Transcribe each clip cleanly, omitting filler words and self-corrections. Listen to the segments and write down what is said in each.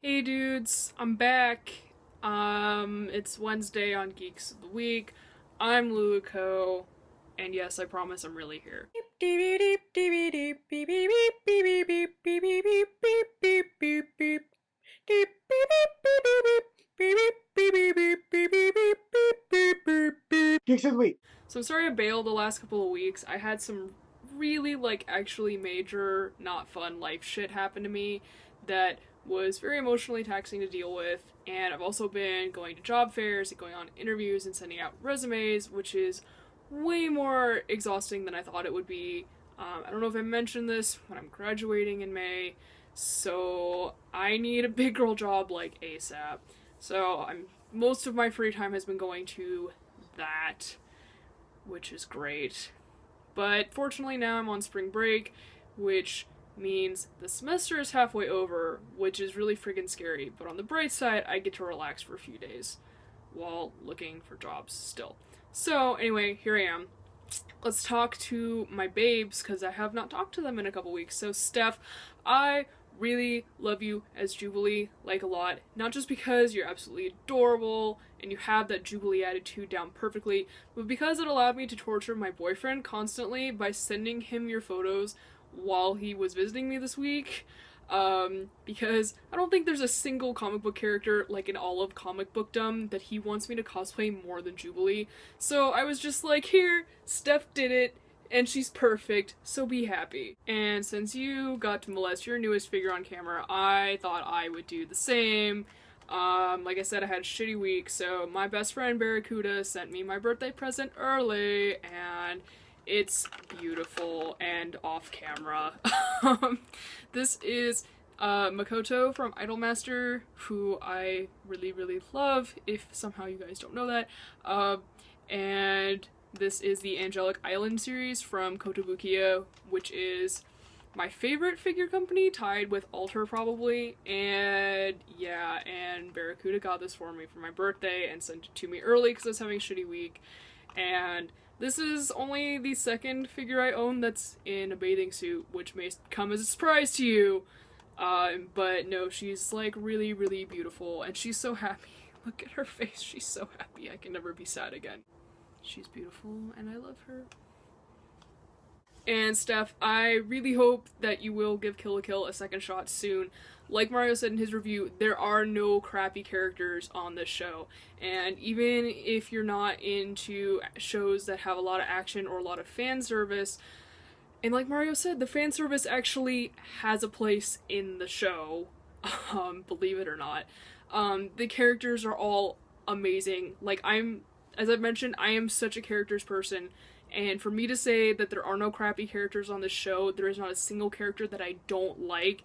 Hey dudes, I'm back. It's Wednesday on Geeks of the Week. I'm Luluco, and yes, I promise I'm really here. Geeks of the week. So I'm sorry I bailed the last couple of weeks. I had some really, actually major, not fun life shit happen to me that was very emotionally taxing to deal with. And I've also been going to job fairs and going on interviews and sending out resumes, which is way more exhausting than I thought it would be. I don't know if I mentioned this, but I'm graduating in May, so I need a big girl job like ASAP. So I'm most of my free time has been going to that, which is great. But fortunately, now I'm on spring break, which means the semester is halfway over, which is really friggin' scary. But on the bright side, I get to relax for a few days while looking for jobs still. So, anyway, here I am. Let's talk to my babes because I have not talked to them in a couple weeks. So, Steph, I really love you as Jubilee, like a lot. Not just because you're absolutely adorable and you have that Jubilee attitude down perfectly, but because it allowed me to torture my boyfriend constantly by sending him your photos while he was visiting me this week. Because I don't think there's a single comic book character, like in all of comic bookdom, that he wants me to cosplay more than Jubilee. So I was just like, here, Steph did it, and she's perfect, so be happy. And since you got to molest your newest figure on camera, I thought I would do the same. Like I said, I had a shitty week, so my best friend Barracuda sent me my birthday present early, and it's beautiful and off camera. This is Makoto from Idolmaster, who I really, really love, if somehow you guys don't know that. And this is the Angelic Island series from Kotobukiya, which is my favorite figure company, tied with Alter probably. And yeah, and Barracuda got this for me for my birthday and sent it to me early because I was having a shitty week. And this is only the second figure I own that's in a bathing suit, which may come as a surprise to you. But no, she's like really, really beautiful, and she's so happy. Look at her face, she's so happy. I can never be sad again. She's beautiful, and I love her. And Steph, I really hope that you will give Kill la Kill a second shot soon. Like Mario said in his review, there are no crappy characters on this show. And even if you're not into shows that have a lot of action or a lot of fan service, and like Mario said, the fan service actually has a place in the show, believe it or not. The characters are all amazing. As I've mentioned, I am such a characters person, and for me to say that there are no crappy characters on this show, there is not a single character that I don't like,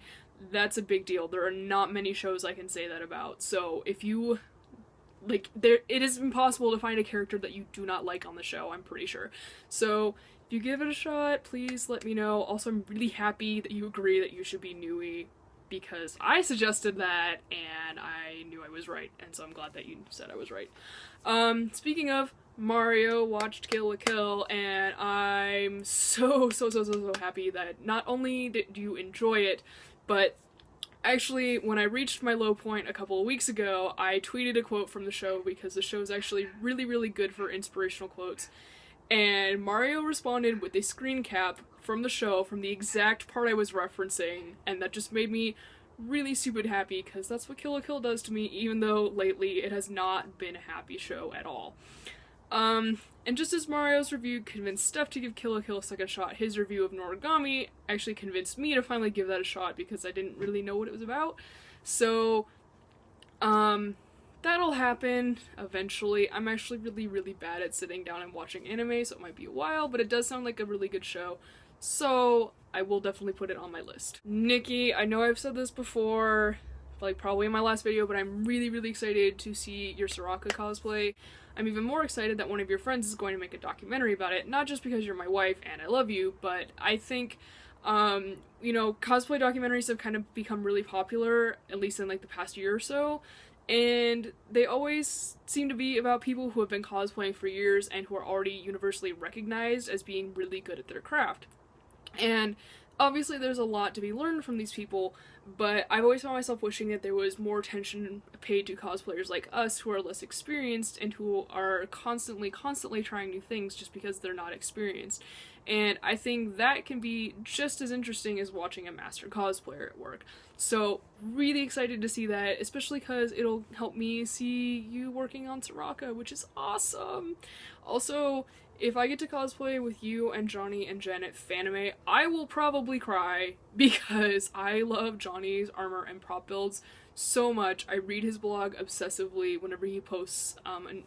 that's a big deal. There are not many shows I can say that about. So if you it is impossible to find a character that you do not like on the show, I'm pretty sure. So if you give it a shot, please let me know. Also, I'm really happy that you agree that you should be Nui, because I suggested that and I knew I was right, and so I'm glad that you said I was right. Speaking of, Mario watched Kill la Kill, and I'm so happy that not only did you enjoy it, but actually, when I reached my low point a couple of weeks ago, I tweeted a quote from the show because the show is actually really, really good for inspirational quotes. And Mario responded with a screen cap from the show from the exact part I was referencing, and that just made me really stupid happy because that's what Kill la Kill does to me, even though lately it has not been a happy show at all. And just as Mario's review convinced Steph to give Kill la Kill a second shot, his review of Noragami actually convinced me to finally give that a shot because I didn't really know what it was about. So, that'll happen eventually. I'm actually really, really bad at sitting down and watching anime, so it might be a while, but it does sound like a really good show. So, I will definitely put it on my list. Nikki, I know I've said this before, like probably in my last video, but I'm really, really excited to see your Soraka cosplay. I'm even more excited that one of your friends is going to make a documentary about it, not just because you're my wife and I love you, but I think, cosplay documentaries have kind of become really popular, at least in like the past year or so, and they always seem to be about people who have been cosplaying for years and who are already universally recognized as being really good at their craft. And obviously there's a lot to be learned from these people, but I've always found myself wishing that there was more attention paid to cosplayers like us who are less experienced and who are constantly trying new things just because they're not experienced. And I think that can be just as interesting as watching a master cosplayer at work. So really excited to see that, especially because it'll help me see you working on Soraka, which is awesome. Also, if I get to cosplay with you and Johnny and Jen at Fanime, I will probably cry because I love Johnny's armor and prop builds so much. I read his blog obsessively whenever he posts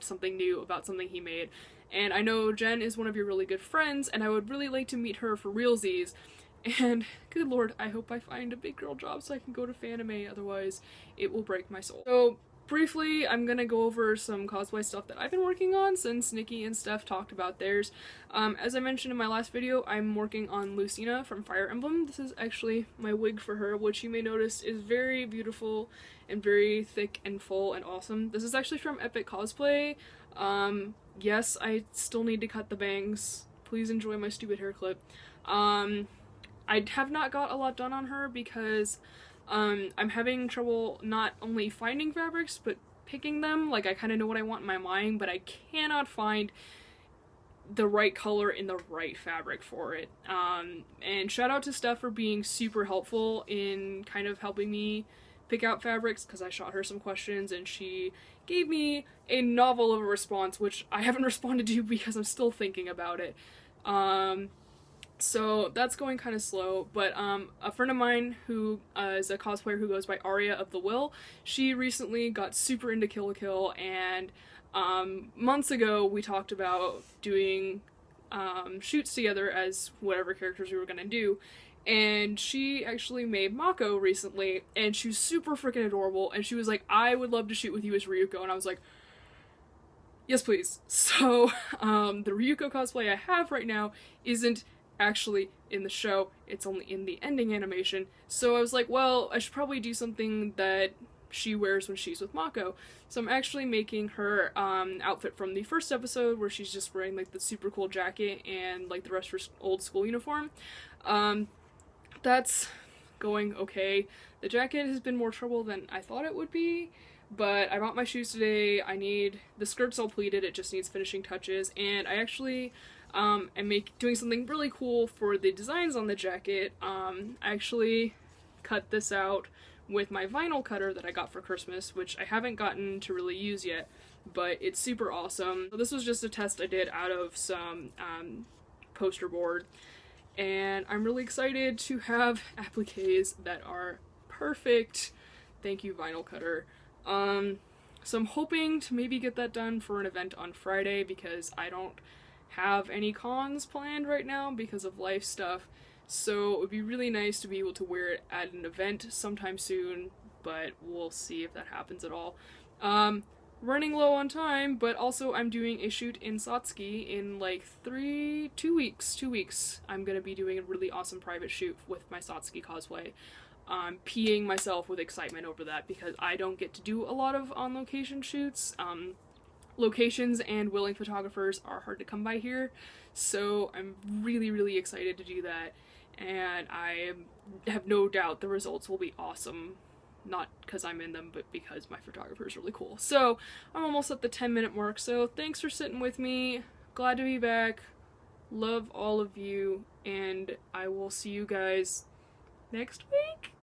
something new about something he made. And I know Jen is one of your really good friends, and I would really like to meet her for realsies. And good lord, I hope I find a big girl job so I can go to Fanime, otherwise it will break my soul. So briefly, I'm gonna go over some cosplay stuff that I've been working on since Nikki and Steph talked about theirs. As I mentioned in my last video, I'm working on Lucina from Fire Emblem. This is actually my wig for her, which you may notice is very beautiful and very thick and full and awesome. This is actually from Epic Cosplay. Yes, I still need to cut the bangs. Please enjoy my stupid hair clip. I have not got a lot done on her because I'm having trouble not only finding fabrics, but picking them. Like, I kind of know what I want in my mind, but I cannot find the right color in the right fabric for it. And shout out to Steph for being super helpful in kind of helping me pick out fabrics, because I shot her some questions and she gave me a novel of a response, which I haven't responded to because I'm still thinking about it. So that's going kind of slow, but a friend of mine who is a cosplayer who goes by Aria of the Will, she recently got super into Kill la Kill, and months ago we talked about doing shoots together as whatever characters we were gonna do, and she actually made Mako recently, and she was super freaking adorable, and she was like, I would love to shoot with you as Ryuko, and I was like, yes please. So the Ryuko cosplay I have right now isn't actually in the show, it's only in the ending animation, so I was like, well, I should probably do something that she wears when she's with Mako. So I'm actually making her outfit from the first episode where she's just wearing like the super cool jacket and like the rest of her old school uniform. That's going okay. The jacket has been more trouble than I thought it would be, but I bought my shoes today. The skirt's all pleated, it just needs finishing touches, and I actually am doing something really cool for the designs on the jacket. I actually cut this out with my vinyl cutter that I got for Christmas, which I haven't gotten to really use yet, but it's super awesome. So this was just a test I did out of some poster board, and I'm really excited to have appliques that are perfect. Thank you, vinyl cutter. So I'm hoping to maybe get that done for an event on Friday, because I don't have any cons planned right now because of life stuff. So it would be really nice to be able to wear it at an event sometime soon, but we'll see if that happens at all. Running low on time, but also I'm doing a shoot in Satsuki in like 2 weeks. I'm gonna be doing a really awesome private shoot with my Satsuki cosplay. I'm peeing myself with excitement over that because I don't get to do a lot of on-location shoots. Locations and willing photographers are hard to come by here, so I'm really excited to do that, and I have no doubt the results will be awesome. Not because I'm in them, but because my photographer is really cool. So I'm almost at the 10-minute mark, so thanks for sitting with me. Glad to be back. Love all of you, and I will see you guys next week.